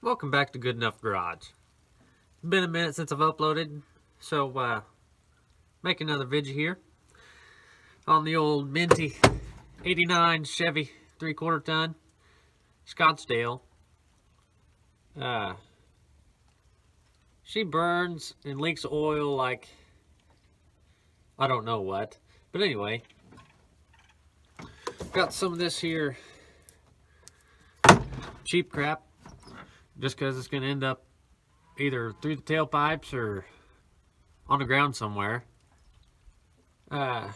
Welcome back to Good Enough Garage. It's been a minute since I've uploaded, so make another video here on the old minty 89 Chevy 3/4 ton Scottsdale. She burns and leaks oil like I don't know what, but anyway, got some of this here cheap crap. Just because it's going to end up either through the tailpipes or on the ground somewhere. Had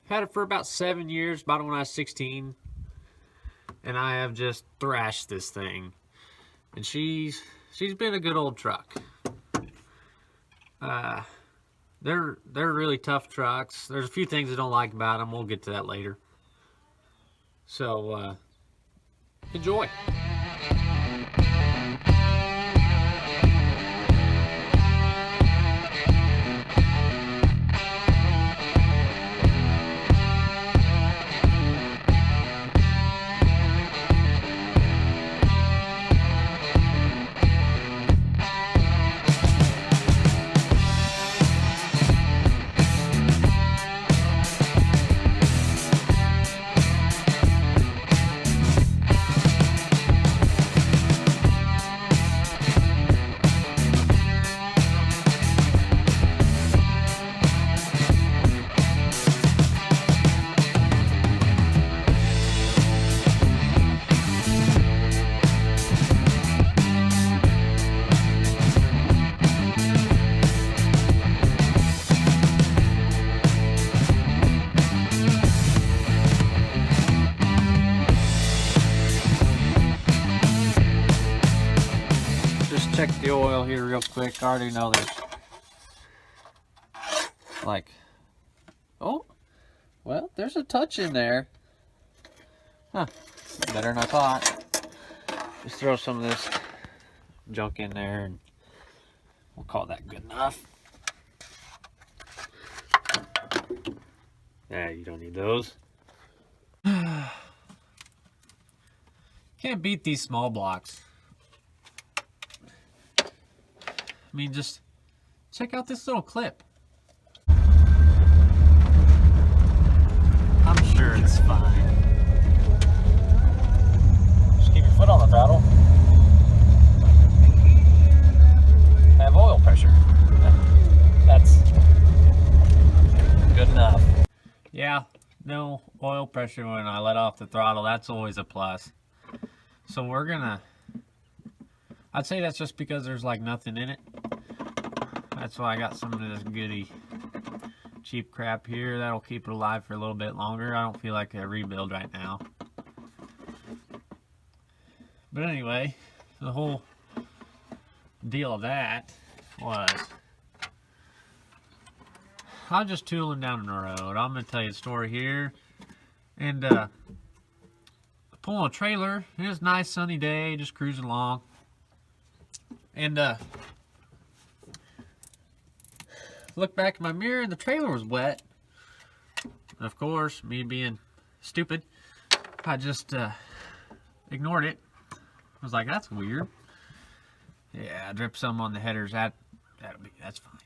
it for about 7 years, bought it when I was 16. And I have just thrashed this thing. And she's been a good old truck. They're really tough trucks. There's a few things I don't like about them. We'll get to that later. So, enjoy. Check the oil here real quick. I already know there's oh, well, there's a touch in there. Huh, better than I thought. Just throw some of this junk in there and we'll call that good enough. Yeah, you don't need those. Can't beat these small blocks. I mean, just check out this little clip. I'm sure it's fine. Just keep your foot on the throttle. Have oil pressure. That's good enough. Yeah, no oil pressure when I let off the throttle. That's always a plus. So we're gonna... I'd say that's just because there's like nothing in it. That's why I got some of this goody cheap crap here. That'll keep it alive for a little bit longer. I don't feel like a rebuild right now. But anyway, the whole deal of that was I was just tooling down the road. I'm going to tell you a story here. And pulling a trailer. It was a nice sunny day, just cruising along. And look back in my mirror and the trailer was wet. And of course, me being stupid, I just ignored it. I was like, that's weird. Yeah, I dripped some on the headers. That's fine.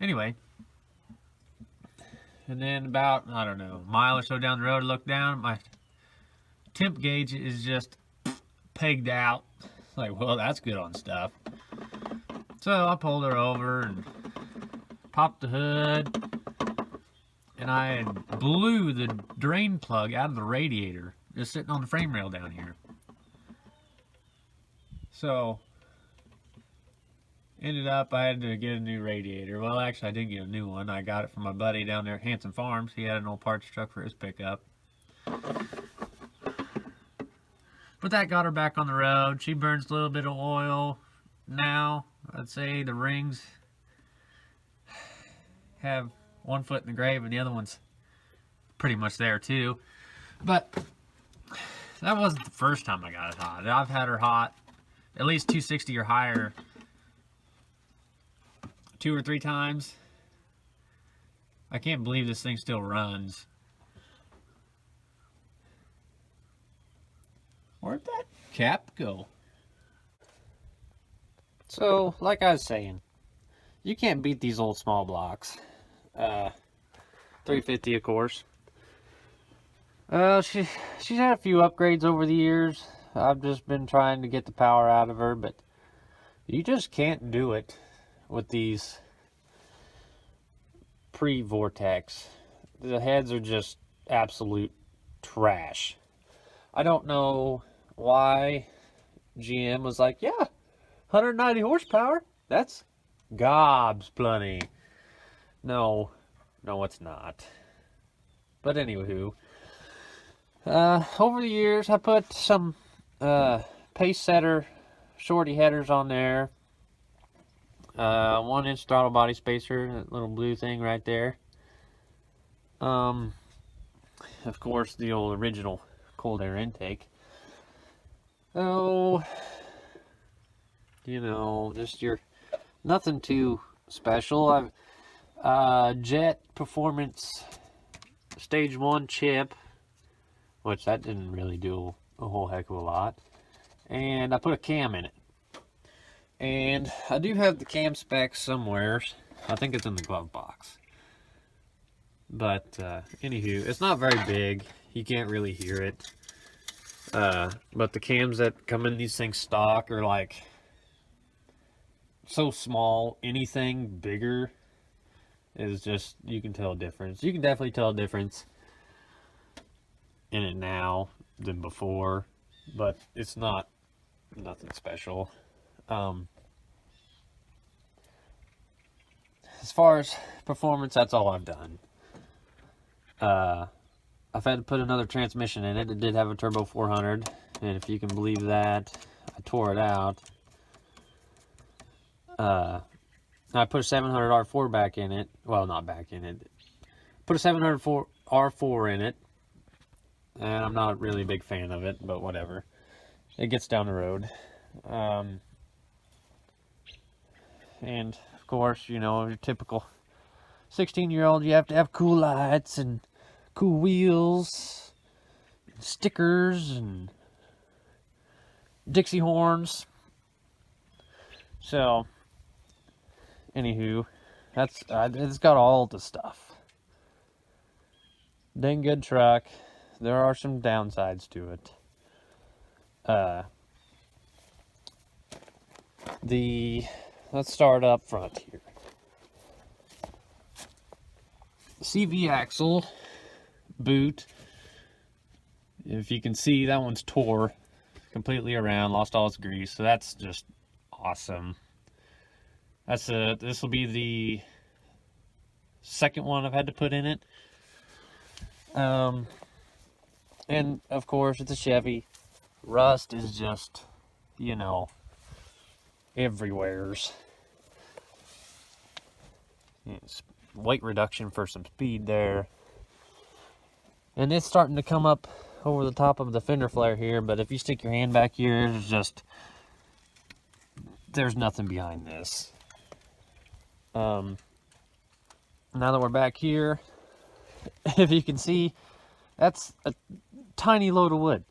Anyway, and then about, I don't know, a mile or so down the road, I look down, my temp gauge is just pegged out. Like, well, that's good on stuff. So I pulled her over and popped the hood, and I blew the drain plug out of the radiator just sitting on the frame rail down here. So ended up I had to get a new radiator. Well, actually I didn't get a new one. I got it from my buddy down there at Hanson Farms. He had an old parts truck for his pickup. But that got her back on the road. She burns a little bit of oil now. I'd say the rings have one foot in the grave and the other one's pretty much there too. But that wasn't the first time I got it hot. I've had her hot at least 260 or higher 2 or 3 times. I can't believe this thing still runs. Where'd that cap go? So, like I was saying, you can't beat these old small blocks. 350, of course. She's had a few upgrades over the years. I've just been trying to get the power out of her, but you just can't do it with these pre-Vortex. The heads are just absolute trash. I don't know why GM was like, yeah, 190 horsepower, that's gobs plenty. No, it's not. But anywho, over the years, I put some pace setter shorty headers on there. 1-inch throttle body spacer, that little blue thing right there. Of course, the old original cold air intake. Oh, you know, just your nothing too special. I've Jet Performance Stage 1 chip, which that didn't really do a whole heck of a lot. And I put a cam in it. And I do have the cam specs somewhere. I think it's in the glove box. But anywho, it's not very big. You can't really hear it. But the cams that come in these things stock are like so small. Anything bigger is just, you can tell a difference. You can definitely tell a difference in it now than before, but it's not nothing special. As far as performance, that's all I've done. I've had to put another transmission in it. It did have a turbo 400, and if you can believe that, I tore it out. I put a 700 R4 back in it. Well, not back in it. Put a 700 R4 in it, and I'm not really a big fan of it, but whatever. It gets down the road. And of course, you know, your typical 16-year-old, you have to have cool lights and cool wheels, and stickers, and Dixie horns. So, anywho, that's it's got all the stuff. Dang good truck. There are some downsides to it. Let's start up front here. CV axle boot. If you can see, that one's tore completely around, lost all its grease. So that's just awesome. This will be the second one I've had to put in it. And of course, it's a Chevy. Rust is just, you know, everywheres. It's weight reduction for some speed there. And it's starting to come up over the top of the fender flare here, but if you stick your hand back here, there's nothing behind this. Now that we're back here, if you can see, that's a tiny load of wood.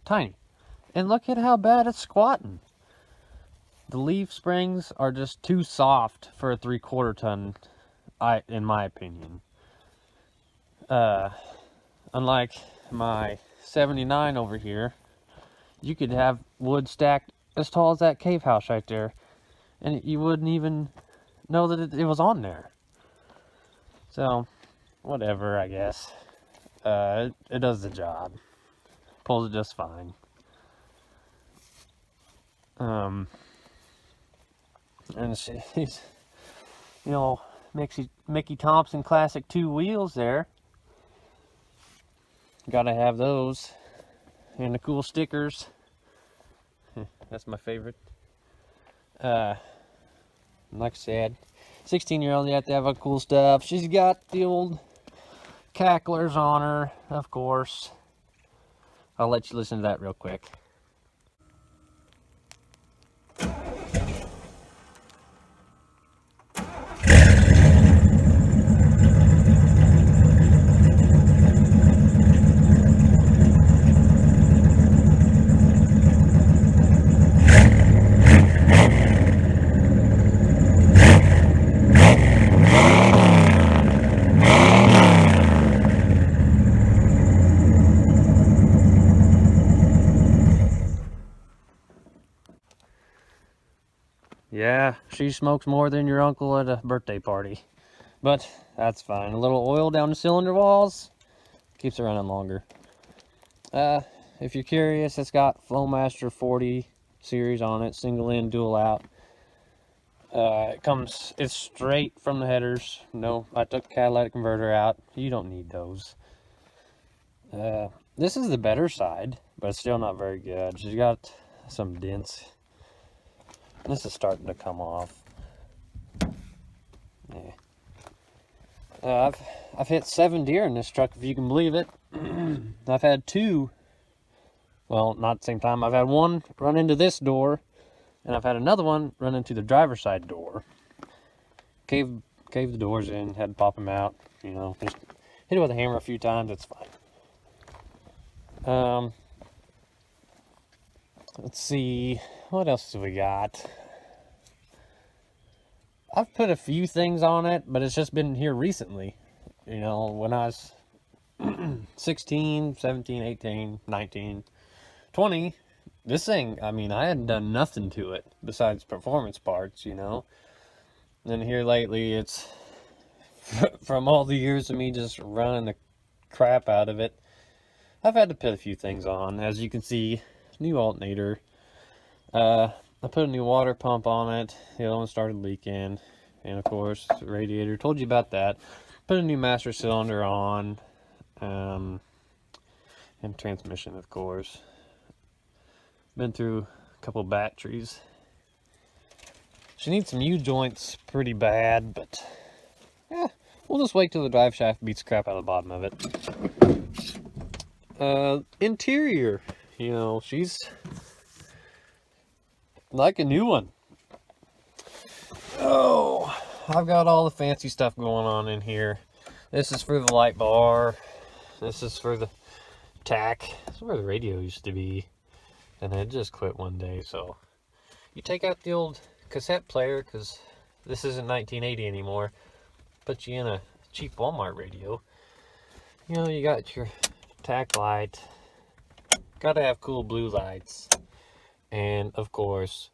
Tiny. And look at how bad it's squatting. The leaf springs are just too soft for a 3/4 ton, in my opinion. Unlike my 79 over here, you could have wood stacked as tall as that cave house right there, and you wouldn't even know that it was on there. So, whatever, I guess. It does the job. Pulls it just fine. And these, you know, Mickey Thompson Classic 2 wheels there. Gotta have those. And the cool stickers. That's my favorite. Like I said, 16-year-old, you have to have a cool stuff. She's got the old cacklers on her, of course. I'll let you listen to that real quick. yeah, she smokes more than your uncle at a birthday party. But that's fine. A little oil down the cylinder walls keeps it running longer. If you're curious, it's got Flowmaster 40 series on it, single in, dual out. It's straight from the headers. No, I took the catalytic converter out. You don't need those. This is the better side, but it's still not very good. She's got some dents. This is starting to come off. Yeah. I've hit 7 deer in this truck, if you can believe it. I've had 2. Well, not at the same time. I've had 1 run into this door, and I've had another one run into the driver's side door. Caved the doors in, had to pop them out. You know, just hit it with a hammer a few times. It's fine. Let's see, what else do we got? I've put a few things on it, but it's just been here recently. You know, when I was 16, 17, 18, 19, 20, this thing, I mean, I hadn't done nothing to it besides performance parts, you know. And here lately, it's from all the years of me just running the crap out of it, I've had to put a few things on. As you can see, new alternator. I put a new water pump on it. The other one started leaking. And of course, the radiator. Told you about that. Put a new master cylinder on. And transmission, of course. Been through a couple batteries. She needs some U-joints pretty bad, but yeah, we'll just wait till the drive shaft beats the crap out of the bottom of it. Interior, you know, she's like a new one. Oh, I've got all the fancy stuff going on in here. This is for the light bar. This is for the tack. This is where the radio used to be, and it just quit one day. So you take out the old cassette player, because this isn't 1980 anymore. Put you in a cheap Walmart radio. You know, you got your tack light. Gotta have cool blue lights. And of course,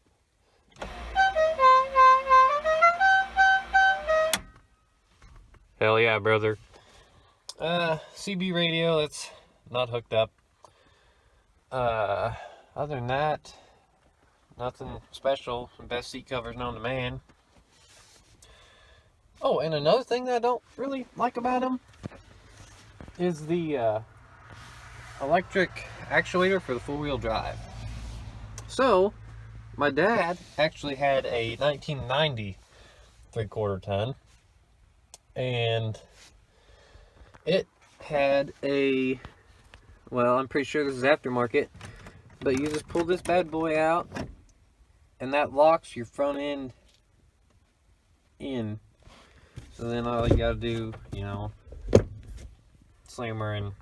hell yeah, brother. CB radio, it's not hooked up. Other than that, nothing special. Best seat covers known to man. Oh, and another thing that I don't really like about them is the electric actuator for the four-wheel drive. So, my dad actually had a 1990 3/4 ton, and it had a, well, I'm pretty sure this is aftermarket, but you just pull this bad boy out, and that locks your front end in. So then all you gotta do, you know, slam her in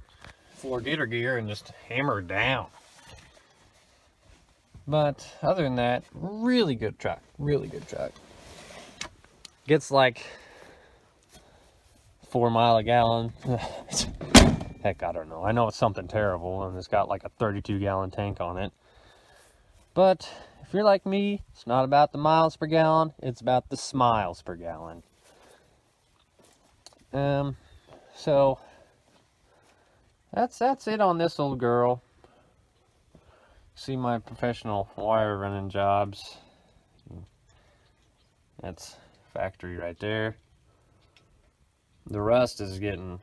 4-gator gear and just hammer it down. But other than that, really good truck. Really good truck. Gets like 4 miles a gallon. Heck, I don't know. I know it's something terrible, and it's got like a 32-gallon tank on it. But if you're like me, it's not about the miles per gallon. It's about the smiles per gallon. So that's it on this old girl. See my professional wire running jobs. That's factory right there. The rust is getting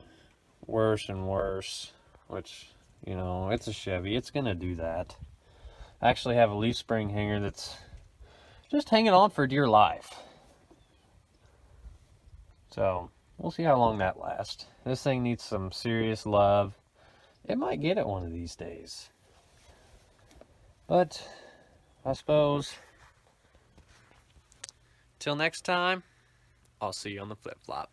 worse and worse, which, you know, it's a Chevy. It's gonna do that. I actually have a leaf spring hanger that's just hanging on for dear life. So we'll see how long that lasts. This thing needs some serious love. It might get it one of these days. But I suppose, till next time, I'll see you on the flip-flop.